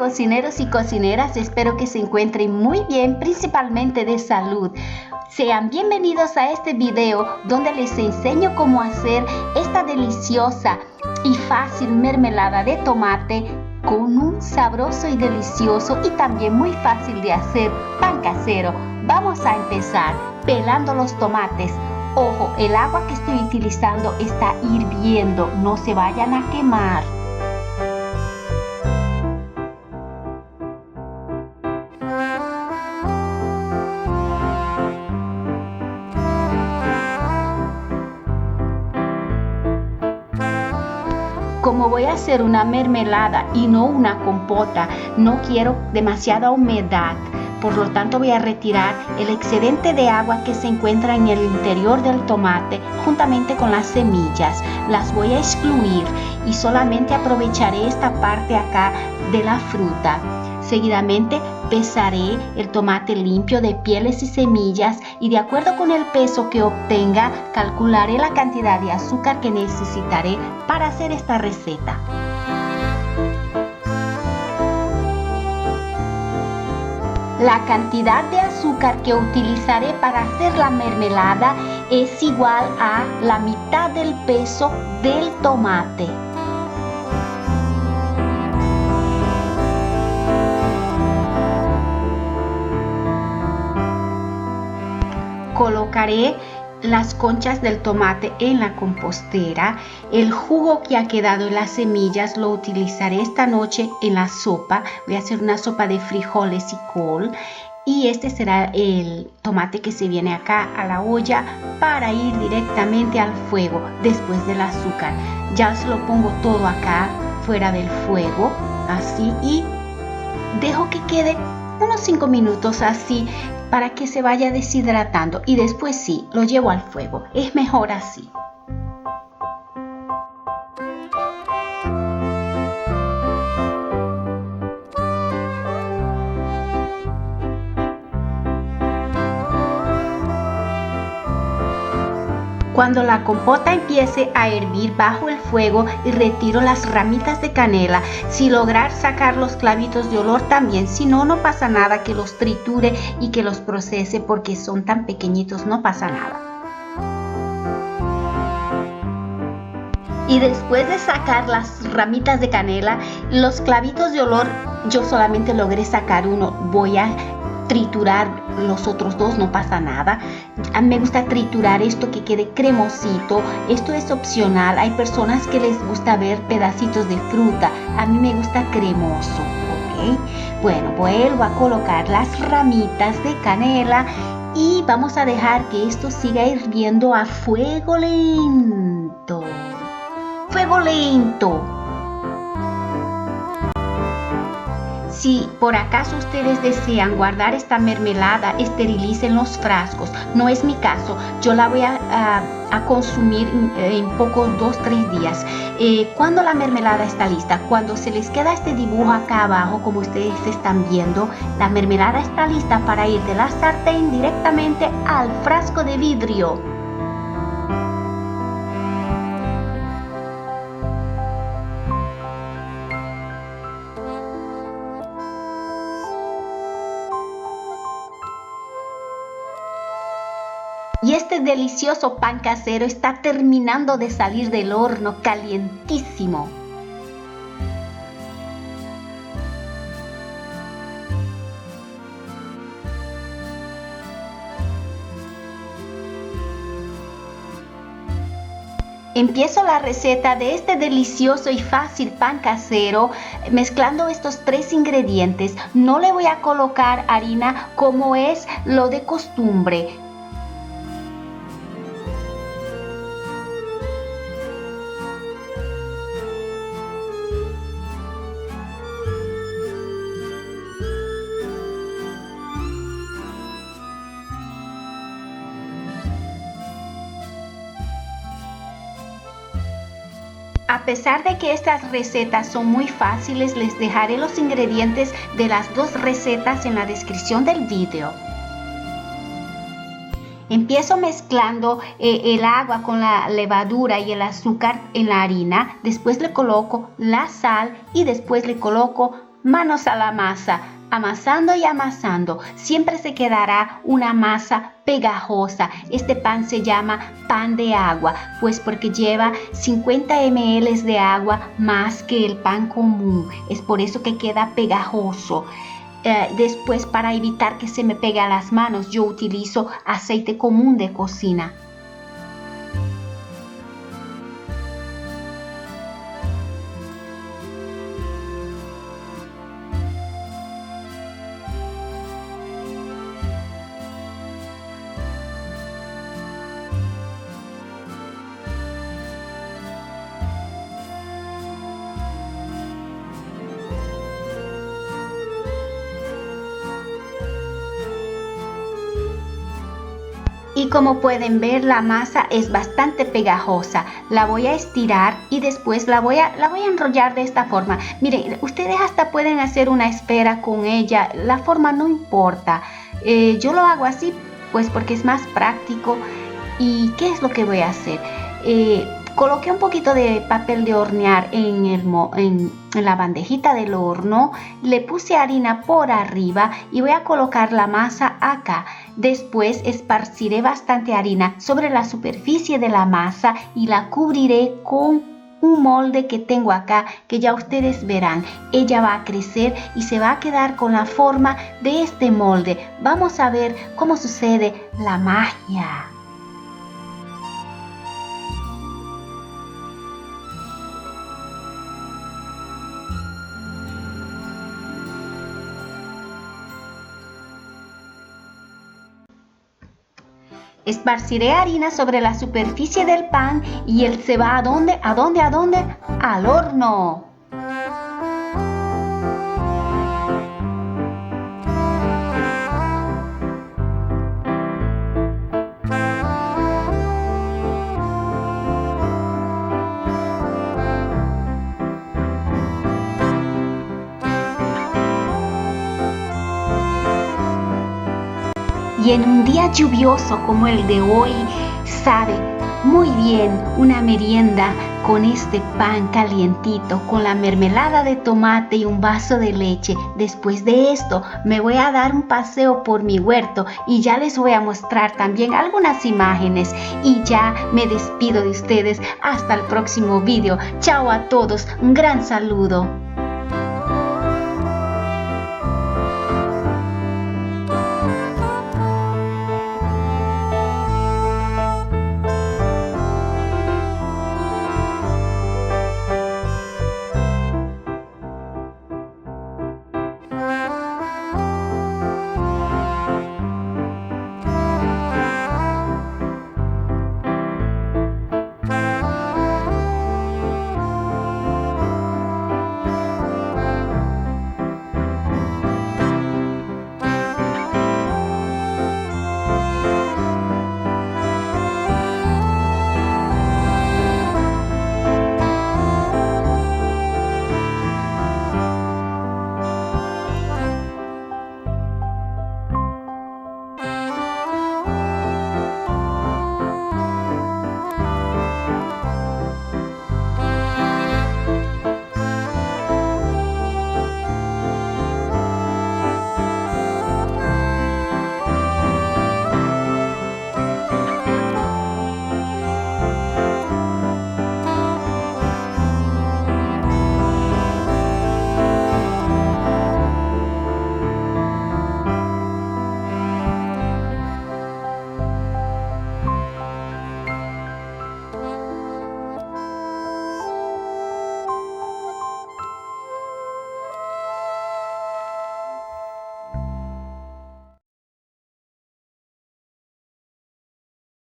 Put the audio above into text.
cocineros y cocineras, espero que se encuentren muy bien, principalmente de salud. Sean bienvenidos a este video donde les enseño cómo hacer esta deliciosa y fácil mermelada de tomate con un sabroso y delicioso y también muy fácil de hacer pan casero. Vamos a empezar pelando los tomates. Ojo, el agua que estoy utilizando está hirviendo, no se vayan a quemar. Como voy a hacer una mermelada y no una compota, no quiero demasiada humedad. Por lo tanto voy a retirar el excedente de agua que se encuentra en el interior del tomate juntamente con las semillas. Las voy a excluir y solamente aprovecharé esta parte acá de la fruta. Seguidamente pesaré el tomate limpio de pieles y semillas y de acuerdo con el peso que obtenga, calcularé la cantidad de azúcar que necesitaré para hacer esta receta. La cantidad de azúcar que utilizaré para hacer la mermelada es igual a la mitad del peso del tomate. Colocaré las conchas del tomate en la compostera. El jugo que ha quedado en las semillas lo utilizaré esta noche en la sopa. Voy a hacer una sopa de frijoles y col. Y este será el tomate que se viene acá a la olla para ir directamente al fuego después del azúcar. Ya se lo pongo todo acá fuera del fuego, así, y dejo que quede unos 5 minutos así para que se vaya deshidratando y después sí, lo llevo al fuego. Es mejor así. Cuando la compota empiece a hervir, bajo el fuego y retiro las ramitas de canela. Si lograr sacar los clavitos de olor también, si no, no pasa nada, que los triture y que los procese porque son tan pequeñitos, no pasa nada. Y después de sacar las ramitas de canela, los clavitos de olor, yo solamente logré sacar uno. Voy a triturar los otros dos, no pasa nada. A mí me gusta triturar esto que quede cremosito. Esto es opcional. Hay personas que les gusta ver pedacitos de fruta. A mí me gusta cremoso, ¿ok? Bueno, vuelvo a colocar las ramitas de canela y vamos a dejar que esto siga hirviendo a fuego lento. Fuego lento. Si por acaso ustedes desean guardar esta mermelada, esterilicen los frascos. No es mi caso, yo la voy a consumir en pocos 2-3 días. Cuando la mermelada está lista, cuando se les queda este dibujo acá abajo, como ustedes están viendo, la mermelada está lista para ir de la sartén directamente al frasco de vidrio. Y este delicioso pan casero está terminando de salir del horno calientísimo. Empiezo la receta de este delicioso y fácil pan casero mezclando estos 3 ingredientes. No le voy a colocar harina como es lo de costumbre. A pesar de que estas recetas son muy fáciles, les dejaré los ingredientes de las 2 recetas en la descripción del video. Empiezo mezclando el agua con la levadura y el azúcar en la harina. Después le coloco la sal y después le coloco manos a la masa, amasando y amasando. Siempre se quedará una masa pegajosa. Este pan se llama pan de agua, pues porque lleva 50 ml de agua más que el pan común. Es por eso que queda pegajoso. Después, para evitar que se me pegue a las manos, yo utilizo aceite común de cocina. Y como pueden ver, la masa es bastante pegajosa. La voy a estirar y después la voy a enrollar de esta forma. Miren, ustedes hasta pueden hacer una esfera con ella. La forma no importa. Yo lo hago así pues porque es más práctico. ¿Y qué es lo que voy a hacer? Coloqué un poquito de papel de hornear en la bandejita del horno, le puse harina por arriba y voy a colocar la masa acá. Después esparciré bastante harina sobre la superficie de la masa y la cubriré con un molde que tengo acá, que ya ustedes verán. Ella va a crecer y se va a quedar con la forma de este molde. Vamos a ver cómo sucede la magia. Esparciré harina sobre la superficie del pan y él se va ¿a dónde? ¿A dónde? ¿A dónde? Al horno. Y en un día lluvioso como el de hoy, sabe muy bien una merienda con este pan calientito, con la mermelada de tomate y un vaso de leche. Después de esto, me voy a dar un paseo por mi huerto y ya les voy a mostrar también algunas imágenes. Y ya me despido de ustedes hasta el próximo video. Chao a todos, un gran saludo.